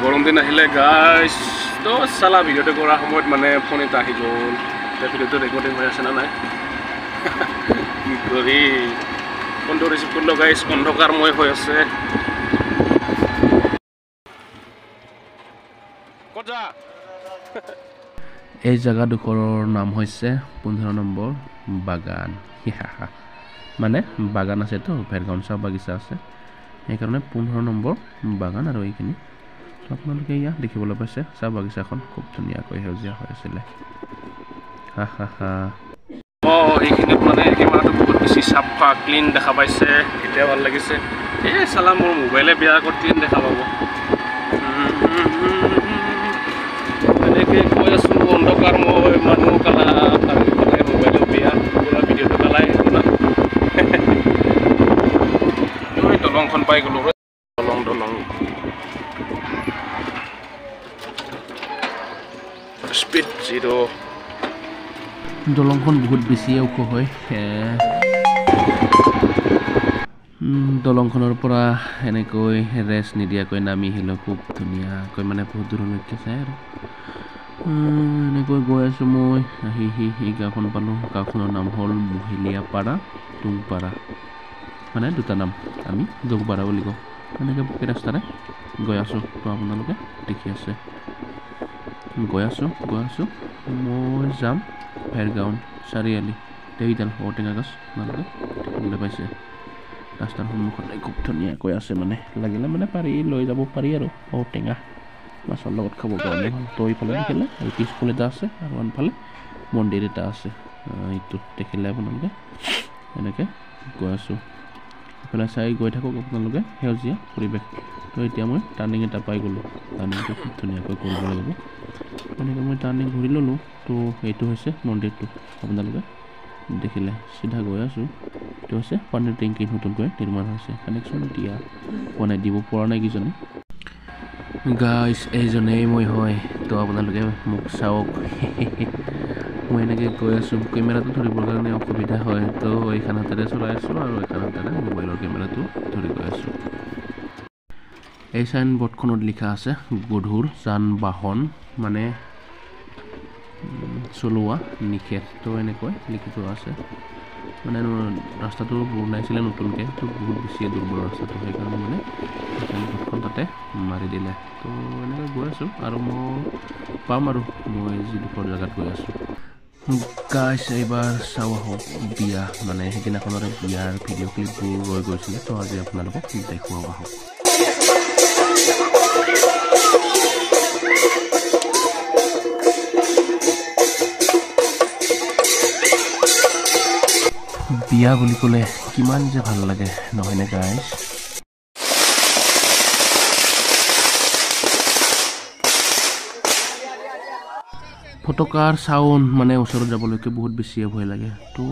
গৰম দিন আহিলে গাইছ তো চালা ভিডিঅ'টো কৰাৰ সময়ত মানে ফোন এটা আহি গ'ল ভিডিঅ'টো ৰেকৰ্ডিং হৈ আছে না নাই কি কৰি ফোনটো ৰিচিভ কৰিলোঁ গাইছ অন্ধকাৰময় হৈ আছে ক'ত যা এই জাগাডোখৰৰ নাম হৈছে 15 নম্বৰ বাগান মানে বাগান আছে তো ভেৰগাঁও চাহ বাগিচা আছে সেইকাৰণে 15 নম্বৰ বাগান আৰু এইখিনি আপোনালোকে ইয়া দেখিবলৈ পাইছে চাহ বাগিচাখন খুব ধুনীয়াকৈ সেউজীয়া হৈ আছিলে এইখিনিত মানে কেমেৰাটো বহুত বেছি চাফা ক্লিন দেখা পাইছে এতিয়া ভাল লাগিছে এই চালা মোৰ মোবাইলে বেয়া আগত ক্লিন দেখা পাব এনেকৈ কৈ আছোঁ অন্ধকাৰ মই মানুহ কালা মোবাইলো বেয়া পুৰা ভিডিঅ'টো কালাই শুনা দলংখন পাই গ'লোঁ দলং স্পীড 0 দলংখন বহুত বেছি ওখ হয় দলংখনৰ পৰা এনেকৈ ৰেষ্ট নিদিয়াকৈ নামি আহিলোঁ খুব ধুনীয়াকৈ মানে বহুত দূৰলৈকে চাই আৰু এনেকৈ গৈ আছোঁ মই আহি এই গাঁওখন পালোঁ গাঁওখনৰ নাম হ'ল মহিলিয়াপাৰা টুংপাৰা মানে দুটা নাম আমি জংপাৰা বুলি কওঁ এনেকৈ পকি ৰাস্তাৰে গৈ আছোঁ তো আপোনালোকে দেখি আছে গৈ আছোঁ মই যাম ভেৰগাঁও চাৰিআলি এইডাল ঔটেঙা গছ আপোনালোকে দেখিবলৈ পাইছে ৰাস্তাৰ সন্মুখতে খুব ধুনীয়াকৈ আছে মানে লাগিলে মানে পাৰি লৈ যাব পাৰি আৰু ঔটেঙা মাছৰ লগত খাব কাৰণে ভাল তো এইফালে দেখিলে এই পিছফাল এটা আছে আৰু আনফালে মন্দিৰ এটা আছে এইটো দেখিলে আপোনালোকে এনেকৈ গৈ আছোঁ এইফালে চাই গৈ থাকক আপোনালোকে সেউজীয়া পৰিৱেশ তো এতিয়া মই টাৰ্ণিং এটা পাই গ'লোঁ টাৰ্ণিংটো খুব ধুনীয়াকৈ কৰিব লাগিব এনেকৈ মই টাৰ্ণিং ঘূৰি ল'লোঁ তো এইটো হৈছে মন্দিৰটো আপোনালোকে দেখিলে চিধা গৈ আছোঁ এইটো হৈছে পানীৰ টেংকি নতুনকৈ নিৰ্মাণ হৈছে কানেকশ্যন দিয়া বনাই দিব পৰা নাই কিজনী গাইছ এইজনেই মই হয় তো আপোনালোকে মোক চাওক মই এনেকৈ গৈ আছোঁ কেমেৰাটো ধৰিবৰ কাৰণে অসুবিধা হয় তো এইখন হাতেৰে চলাই আছোঁ আৰু এইখন হাতেৰে মোবাইলৰ কেমেৰাটো ধৰি গৈ আছোঁ এই চাইন বৰ্ডখনত লিখা আছে গধুৰ যান বাহন মানে চলোৱা নিষেধ তো এনেকৈ লিখি থোৱা আছে মানে ৰাস্তাটো বনাইছিলে নতুনকৈ তো বহুত বেছি দুৰ্বল ৰাস্তাটো সেইকাৰণে মানে বৰ্ডখন তাতে মাৰি দিলে তো এনেকৈ গৈ আছোঁ আৰু মই পাম আৰু মই যিডোখৰ জেগাত গৈ আছোঁ গাইছ এইবাৰ চাওঁ আহক বিয়া মানে সেইদিনাখনৰে বিয়াৰ ভিডিঅ' ক্লিপবোৰ ৰৈ গৈছিলে তো আজি আপোনালোকক দেখুৱাওঁ আহক বিয়া বুলি ক'লে কিমান যে ভাল লাগে নহয়নে গাইছ ফটকাৰ চাউণ্ড মানে ওচৰত যাবলৈকে বহুত বেছিয়ে ভয় লাগে তো